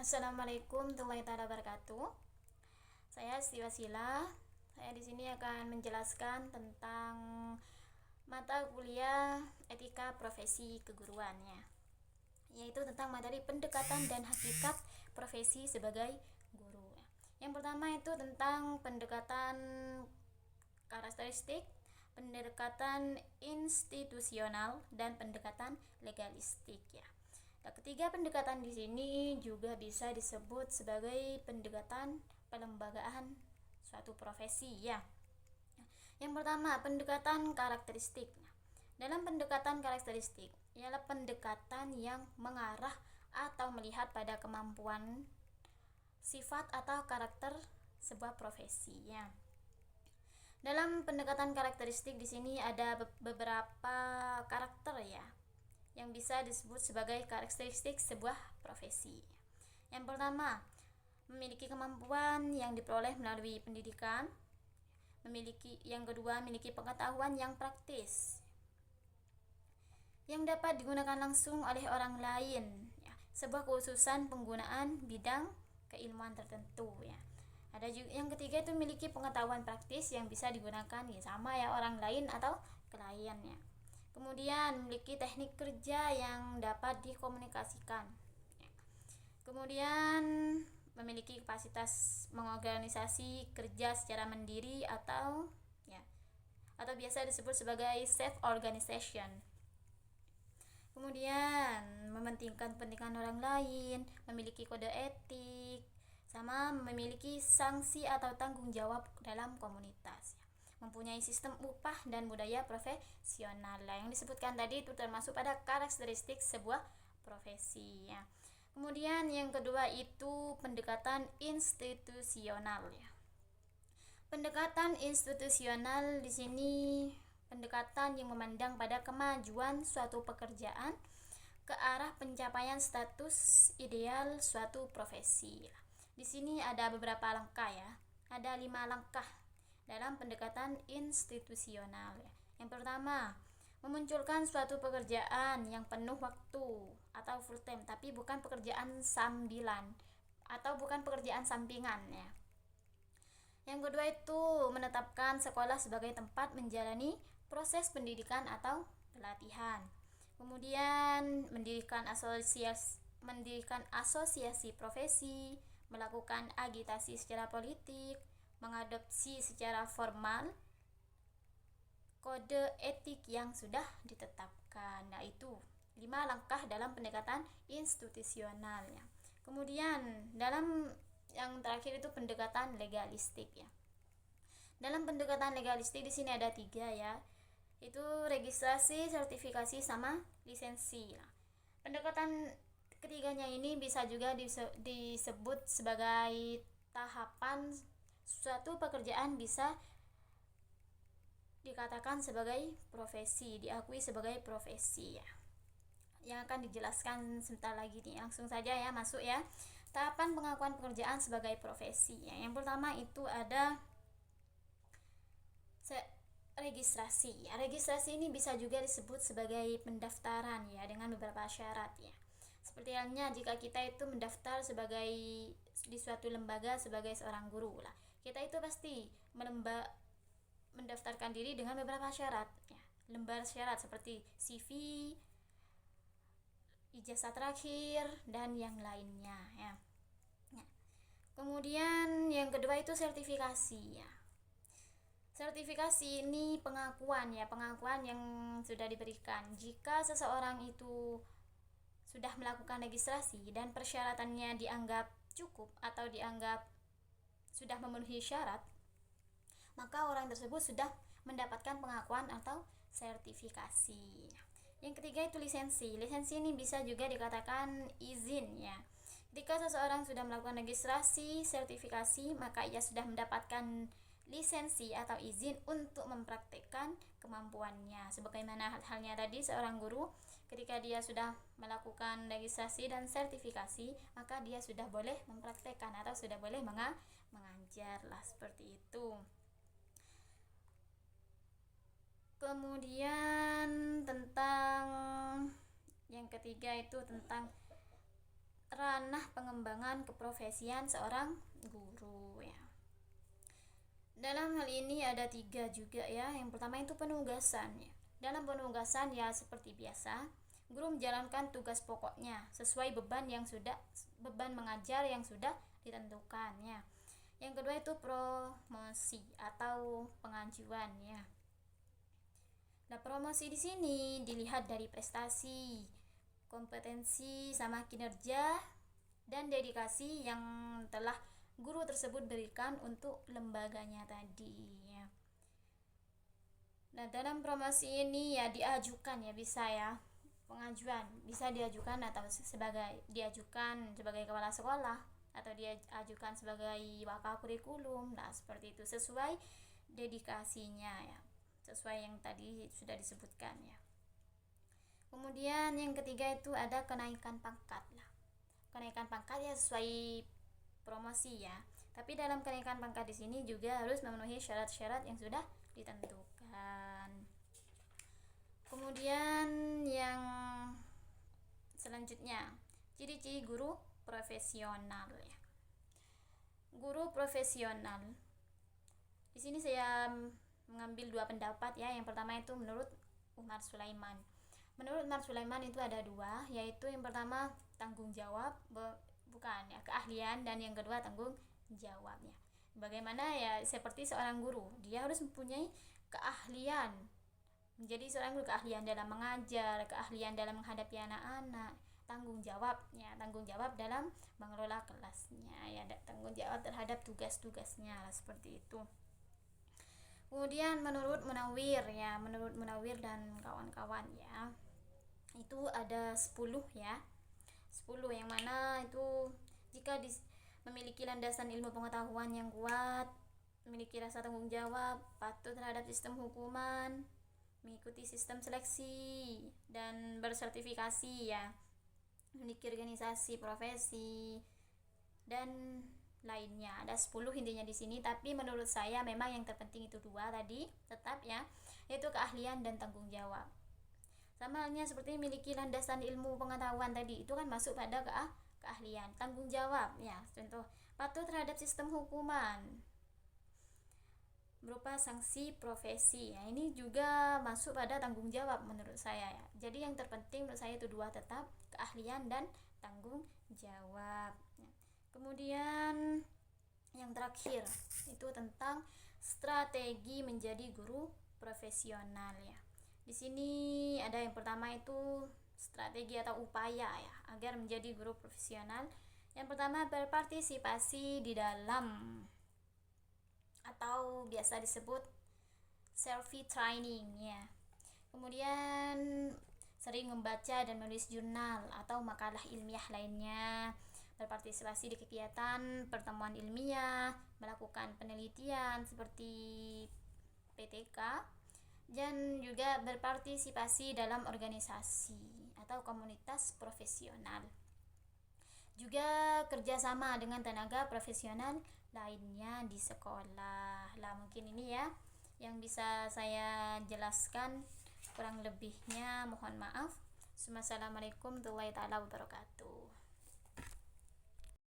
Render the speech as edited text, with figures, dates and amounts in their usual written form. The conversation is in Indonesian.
Assalamualaikum warahmatullahi wabarakatuh. Saya Siti Wasila. Saya di sini akan menjelaskan tentang mata kuliah etika profesi keguruannya, yaitu tentang materi pendekatan dan hakikat profesi sebagai guru. Yang pertama itu tentang pendekatan karakteristik, pendekatan institusional, dan pendekatan legalistik ya. Nah, ketiga pendekatan di sini juga bisa disebut sebagai pendekatan pelembagaan suatu profesi ya. Yang pertama, pendekatan karakteristik. Dalam pendekatan karakteristik ialah pendekatan yang mengarah atau melihat pada kemampuan, sifat atau karakter sebuah profesi ya. Dalam pendekatan karakteristik di sini ada beberapa karakter ya yang bisa disebut sebagai karakteristik sebuah profesi. Yang pertama, memiliki kemampuan yang diperoleh melalui pendidikan. Yang kedua, memiliki pengetahuan yang praktis yang dapat digunakan langsung oleh orang lain ya, sebuah kekhususan penggunaan bidang keilmuan tertentu ya. Ada juga yang ketiga itu memiliki pengetahuan praktis yang bisa digunakan ya, sama ya orang lain atau klien ya. Kemudian memiliki teknik kerja yang dapat dikomunikasikan. Kemudian memiliki kapasitas mengorganisasi kerja secara mandiri atau biasa disebut sebagai self organization. Kemudian mementingkan kepentingan orang lain, memiliki kode etik, sama memiliki sanksi atau tanggung jawab dalam komunitas. Mempunyai sistem upah dan budaya profesional. Yang disebutkan tadi itu termasuk pada karakteristik sebuah profesi ya. Kemudian yang kedua itu pendekatan institusional ya. Pendekatan institusional di sini pendekatan yang memandang pada kemajuan suatu pekerjaan ke arah pencapaian status ideal suatu profesi. Di sini ada beberapa langkah ya. Ada 5 langkah dalam pendekatan institusional. Yang pertama, memunculkan suatu pekerjaan yang penuh waktu atau full time, tapi bukan pekerjaan sambilan atau bukan pekerjaan sampingan ya. Yang kedua itu menetapkan sekolah sebagai tempat menjalani proses pendidikan atau pelatihan. Kemudian mendirikan asosiasi profesi, melakukan agitasi secara politik, mengadopsi secara formal kode etik yang sudah ditetapkan. Nah, itu 5 langkah dalam pendekatan institusional ya. Kemudian dalam yang terakhir itu pendekatan legalistik ya. Dalam pendekatan legalistik di sini ada 3 ya. Itu registrasi, sertifikasi, sama lisensi. Nah, pendekatan ketiganya ini bisa juga disebut sebagai tahapan suatu pekerjaan bisa dikatakan sebagai profesi, diakui sebagai profesi ya. Yang akan dijelaskan sebentar lagi nih, langsung saja ya masuk ya. Tahapan pengakuan pekerjaan sebagai profesi ya. Yang pertama itu ada registrasi ya. Registrasi ini bisa juga disebut sebagai pendaftaran ya, dengan beberapa syarat ya. Seperti halnya jika kita itu mendaftar sebagai di suatu lembaga sebagai seorang guru lah, kita itu pasti mendaftarkan diri dengan beberapa syarat ya. Lembar syarat seperti CV, ijazah terakhir, dan yang lainnya ya. Kemudian yang kedua itu sertifikasi ya. Sertifikasi ini pengakuan yang sudah diberikan jika seseorang itu sudah melakukan registrasi dan persyaratannya dianggap cukup atau dianggap sudah memenuhi syarat, maka orang tersebut sudah mendapatkan pengakuan atau sertifikasi. Yang ketiga itu lisensi. Lisensi ini bisa juga dikatakan izin ya. Jika seseorang sudah melakukan registrasi, sertifikasi, maka ia sudah mendapatkan lisensi atau izin untuk mempraktikkan kemampuannya. Sebagaimana halnya tadi seorang guru, ketika dia sudah melakukan registrasi dan sertifikasi, maka dia sudah boleh mempraktikkan atau sudah boleh mengajar lah, seperti itu. Kemudian tentang yang ketiga itu tentang ranah pengembangan keprofesian seorang guru ya. Dalam hal ini ada 3 juga ya. Yang pertama itu penugasan ya. Dalam penugasan ya seperti biasa, guru menjalankan tugas pokoknya sesuai beban mengajar yang sudah ditentukan ya. Yang kedua itu promosi atau pengajuan ya. Nah, promosi di sini dilihat dari prestasi, kompetensi sama kinerja dan dedikasi yang telah guru tersebut berikan untuk lembaganya tadi ya. Nah, dalam promosi ini ya diajukan ya, bisa ya, pengajuan bisa diajukan atau diajukan sebagai kepala sekolah atau diajukan sebagai wakil kurikulum. Nah, seperti itu sesuai dedikasinya ya, sesuai yang tadi sudah disebutkan ya. Kemudian yang ketiga itu ada kenaikan pangkat lah. Kenaikan pangkat ya sesuai promosi ya. Tapi dalam kenaikan pangkat di sini juga harus memenuhi syarat-syarat yang sudah ditentukan. Kemudian yang selanjutnya, ciri-ciri guru profesional ya. Guru profesional. Di sini saya mengambil 2 pendapat ya. Yang pertama itu menurut Umar Sulaiman. Menurut Umar Sulaiman itu ada 2, yaitu yang pertama tanggung jawab, keahlian, dan yang kedua tanggung jawabnya. Bagaimana ya, seperti seorang guru, dia harus mempunyai keahlian. Menjadi seorang guru, keahlian dalam mengajar, keahlian dalam menghadapi anak-anak, tanggung jawab dalam mengelola kelasnya ya, tanggung jawab terhadap tugas-tugasnya lah, seperti itu. Kemudian menurut Munawir dan kawan-kawan ya, itu ada 10 ya. 10 yang mana itu jika memiliki landasan ilmu pengetahuan yang kuat, memiliki rasa tanggung jawab, patuh terhadap sistem hukuman, mengikuti sistem seleksi dan bersertifikasi ya, memiliki organisasi profesi dan lainnya. Ada 10 intinya di sini, tapi menurut saya memang yang terpenting itu 2 tadi tetap ya, yaitu keahlian dan tanggung jawab. Sama halnya seperti memiliki landasan ilmu pengetahuan tadi, itu kan masuk pada keahlian. Tanggung jawab ya, contoh patuh terhadap sistem hukuman berupa sanksi profesi ya, ini juga masuk pada tanggung jawab menurut saya ya. Jadi yang terpenting menurut saya itu 2 tetap, keahlian dan tanggung jawab ya. Kemudian yang terakhir itu tentang strategi menjadi guru profesional ya. Di sini ada yang pertama itu strategi atau upaya ya agar menjadi guru profesional. Yang pertama, berpartisipasi di dalam atau biasa disebut selfie training ya. Kemudian sering membaca dan menulis jurnal atau makalah ilmiah lainnya, berpartisipasi di kegiatan pertemuan ilmiah, melakukan penelitian seperti PTK, dan juga berpartisipasi dalam organisasi atau komunitas profesional. Juga kerjasama dengan tenaga profesional lainnya di sekolah lah. Mungkin ini ya yang bisa saya jelaskan, kurang lebihnya mohon maaf. Assalamualaikum warahmatullahi wabarakatuh.